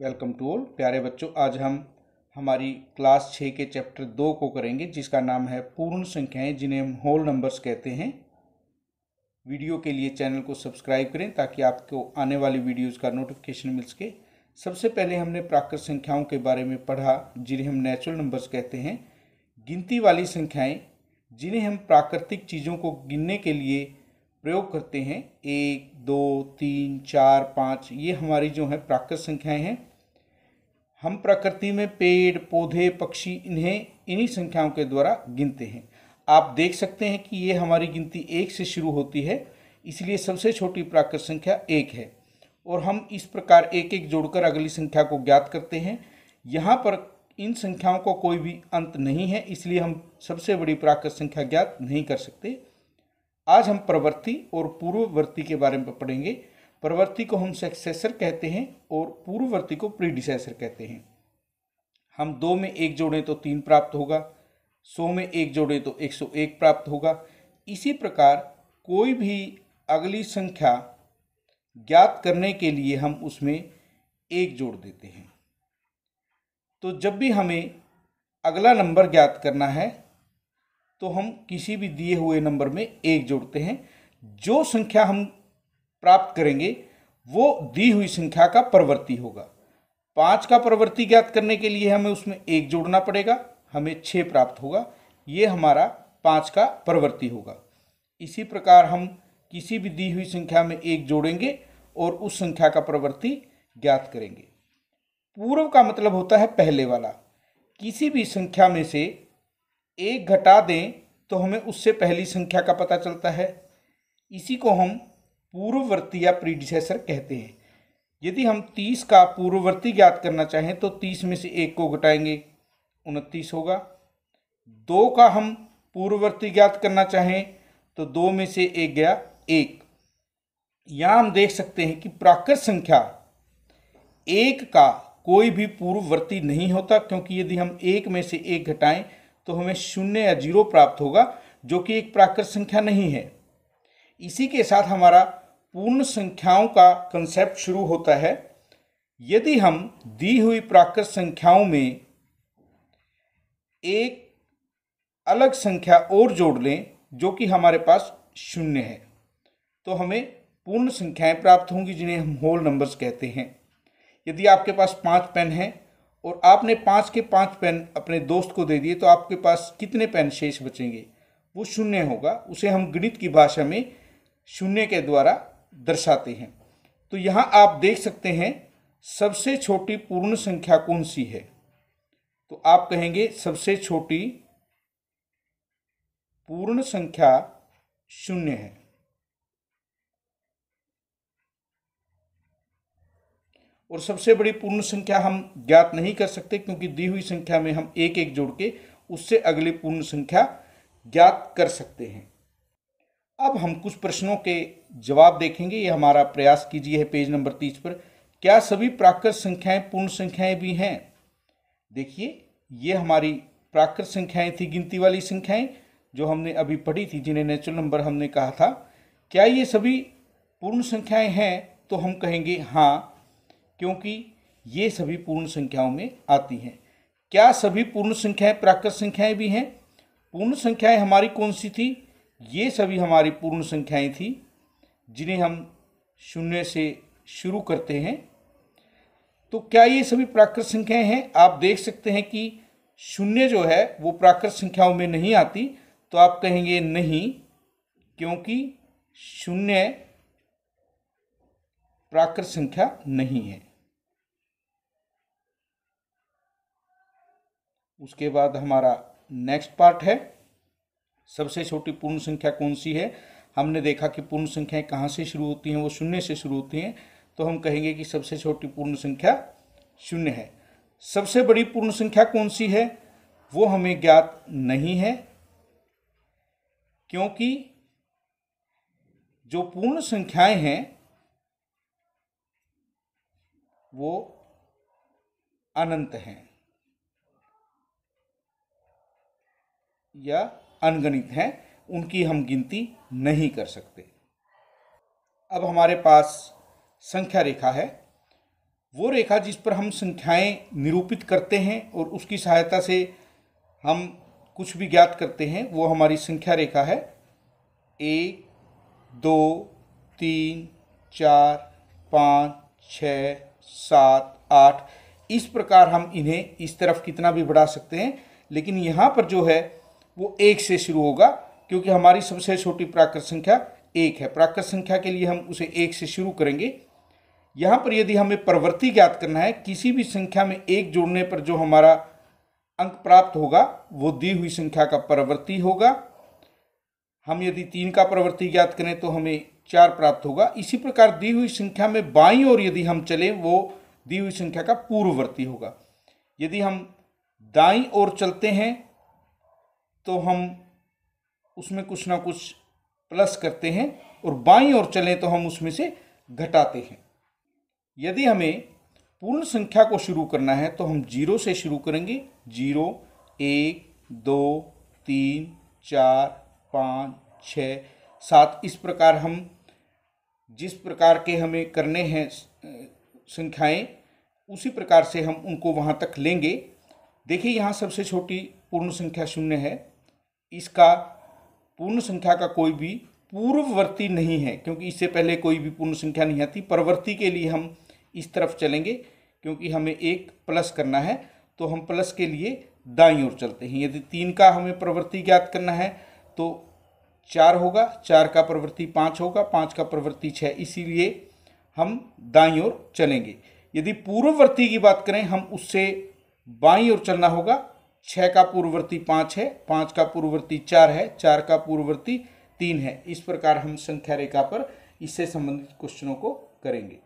Welcome to all प्यारे बच्चों। आज हम हमारी क्लास 6 के चैप्टर 2 को करेंगे, जिसका नाम है पूर्ण संख्याएं, जिन्हें हम होल नंबर्स कहते हैं। वीडियो के लिए चैनल को सब्सक्राइब करें ताकि आपको आने वाली वीडियोस का नोटिफिकेशन मिल सके। सबसे पहले हमने प्राकृत संख्याओं के बारे में पढ़ा, जिन्हें हम नेचुरल नंबर्स कहते हैं। गिनती वाली संख्याएँ, जिन्हें हम प्राकृतिक चीज़ों को गिनने के लिए प्रयोग करते हैं, 1, 2, 3, 4, 5, ये हमारी जो है प्राकृत संख्याएं हैं। हम प्रकृति में पेड़ पौधे पक्षी इन्हीं संख्याओं के द्वारा गिनते हैं। आप देख सकते हैं कि ये हमारी गिनती 1 से शुरू होती है, इसलिए सबसे छोटी प्राकृत संख्या 1 है। और हम इस प्रकार एक एक जोड़कर अगली संख्या को ज्ञात करते हैं। यहाँ पर इन संख्याओं को कोई भी अंत नहीं है, इसलिए हम सबसे बड़ी प्राकृत संख्या ज्ञात नहीं कर सकते। आज हम प्रवर्ती और पूर्ववर्ती के बारे में पढ़ेंगे। प्रवर्ती को हम सक्सेसर कहते हैं और पूर्ववर्ती को प्रीडिसेसर कहते हैं। हम 2 में 1 जोड़ें तो 3 प्राप्त होगा, 100 में 1 जोड़ें तो 101 प्राप्त होगा। इसी प्रकार कोई भी अगली संख्या ज्ञात करने के लिए हम उसमें 1 जोड़ देते हैं। तो जब भी हमें अगला नंबर ज्ञात करना है तो हम किसी भी दिए हुए नंबर में 1 जोड़ते हैं। जो संख्या हम प्राप्त करेंगे वो दी हुई संख्या का परवर्ती होगा। 5 का परवर्ती ज्ञात करने के लिए हमें उसमें 1 जोड़ना पड़ेगा, हमें 6 प्राप्त होगा। ये हमारा 5 का परवर्ती होगा। इसी प्रकार हम किसी भी दी हुई संख्या में 1 जोड़ेंगे और उस संख्या का परवर्ती ज्ञात करेंगे। पूर्व का मतलब होता है पहले वाला। किसी भी संख्या में से 1 घटा दें तो हमें उससे पहली संख्या का पता चलता है। इसी को हम पूर्ववर्ती या प्रीडिसेसर कहते हैं। यदि हम 30 का पूर्ववर्ती ज्ञात करना चाहें तो 30 में से 1 को घटाएंगे, 29 होगा। 2 का हम पूर्ववर्ती ज्ञात करना चाहें तो 2 में से 1 गया 1। यहाँ हम देख सकते हैं कि प्राकृत संख्या 1 का कोई भी पूर्ववर्ती नहीं होता, क्योंकि यदि हम 1 में से 1 घटाएं तो हमें 0 या 0 प्राप्त होगा, जो कि एक प्राकृत संख्या नहीं है। इसी के साथ हमारा पूर्ण संख्याओं का कंसेप्ट शुरू होता है। यदि हम दी हुई प्राकृत संख्याओं में एक अलग संख्या और जोड़ लें, जो कि हमारे पास 0 है, तो हमें पूर्ण संख्याएं प्राप्त होंगी, जिन्हें हम होल नंबर्स कहते हैं। यदि आपके पास 5 पेन हैं और आपने 5 के 5 पेन अपने दोस्त को दे दिए, तो आपके पास कितने पेन शेष बचेंगे? वो 0 होगा। उसे हम गणित की भाषा में 0 के द्वारा दर्शाते हैं। तो यहाँ आप देख सकते हैं सबसे छोटी पूर्ण संख्या कौन सी है, तो आप कहेंगे सबसे छोटी पूर्ण संख्या 0 है। और सबसे बड़ी पूर्ण संख्या हम ज्ञात नहीं कर सकते, क्योंकि दी हुई संख्या में हम 1 जोड़ के उससे अगली पूर्ण संख्या ज्ञात कर सकते हैं। अब हम कुछ प्रश्नों के जवाब देखेंगे। ये हमारा प्रयास कीजिए है पेज नंबर 30 पर। क्या सभी प्राकृत संख्याएं पूर्ण संख्याएं भी हैं? देखिए, ये हमारी प्राकृत संख्याएं थी, गिनती वाली संख्याएं जो हमने अभी पढ़ी थी, जिन्हें नेचुरल नंबर हमने कहा था। क्या ये सभी पूर्ण संख्याएं हैं? तो हम कहेंगे हाँ, क्योंकि ये सभी पूर्ण संख्याओं में आती हैं। क्या सभी पूर्ण संख्याएं प्राकृत संख्याएं भी हैं? पूर्ण संख्याएं हमारी कौन सी थी? ये सभी हमारी पूर्ण संख्याएं थी, जिन्हें हम 0 से शुरू करते हैं। तो क्या ये सभी प्राकृत संख्याएं हैं? आप देख सकते हैं कि 0 जो है वो प्राकृत संख्याओं में नहीं आती, तो आप कहेंगे नहीं, क्योंकि 0 प्राकृत संख्या नहीं है। उसके बाद हमारा नेक्स्ट पार्ट है, सबसे छोटी पूर्ण संख्या कौन सी है। हमने देखा कि पूर्ण संख्याएं कहाँ से शुरू होती हैं, वो 0 से शुरू होती हैं, तो हम कहेंगे कि सबसे छोटी पूर्ण संख्या 0 है। सबसे बड़ी पूर्ण संख्या कौन सी है? वो हमें ज्ञात नहीं है, क्योंकि जो पूर्ण संख्याएं हैं वो अनंत हैं या अनगणित हैं, उनकी हम गिनती नहीं कर सकते। अब हमारे पास संख्या रेखा है। वो रेखा जिस पर हम संख्याएं निरूपित करते हैं और उसकी सहायता से हम कुछ भी ज्ञात करते हैं, वो हमारी संख्या रेखा है। 1 2 3 4 5 6 7 8, इस प्रकार हम इन्हें इस तरफ कितना भी बढ़ा सकते हैं, लेकिन यहाँ पर जो है वो 1 से शुरू होगा, क्योंकि हमारी सबसे छोटी प्राकृत संख्या 1 है। प्राकृत संख्या के लिए हम उसे 1 से शुरू करेंगे। यहाँ पर यदि हमें प्रवृत्ति ज्ञात करना है, किसी भी संख्या में 1 जोड़ने पर जो हमारा अंक प्राप्त होगा वो दी हुई संख्या का प्रवृत्ति होगा। हम यदि 3 का प्रवृत्ति ज्ञात करें तो हमें 4 प्राप्त होगा। इसी प्रकार दी हुई संख्या में बाईं ओर यदि हम चलें, वो दी हुई संख्या का पूर्ववर्ती होगा। यदि हम दाईं ओर चलते हैं तो हम उसमें कुछ ना कुछ प्लस करते हैं, और बाईं ओर चलें तो हम उसमें से घटाते हैं। यदि हमें पूर्ण संख्या को शुरू करना है तो हम 0 से शुरू करेंगे। 0 1 2 3 4 5 6 7, इस प्रकार हम जिस प्रकार के हमें करने हैं संख्याएं, उसी प्रकार से हम उनको वहाँ तक लेंगे। देखिए यहाँ सबसे छोटी पूर्ण संख्या 0 है। इसका पूर्ण संख्या का कोई भी पूर्ववर्ती नहीं है, क्योंकि इससे पहले कोई भी पूर्ण संख्या नहीं आती। परवर्ती के लिए हम इस तरफ चलेंगे, क्योंकि हमें एक प्लस करना है, तो हम प्लस के लिए दाईं ओर चलते हैं। यदि 3 का हमें प्रवृत्ति ज्ञात करना है तो 4 होगा, 4 का प्रवृत्ति 5 होगा, 5 का प्रवृत्ति 6, इसीलिए हम दाईं ओर चलेंगे। यदि पूर्ववर्ती की बात करें, हम उससे बाईं ओर चलना होगा। 6 का पूर्ववर्ती 5 है, 5 का पूर्ववर्ती 4 है, 4 का पूर्ववर्ती 3 है। इस प्रकार हम संख्या रेखा पर इससे संबंधित क्वेश्चनों को करेंगे।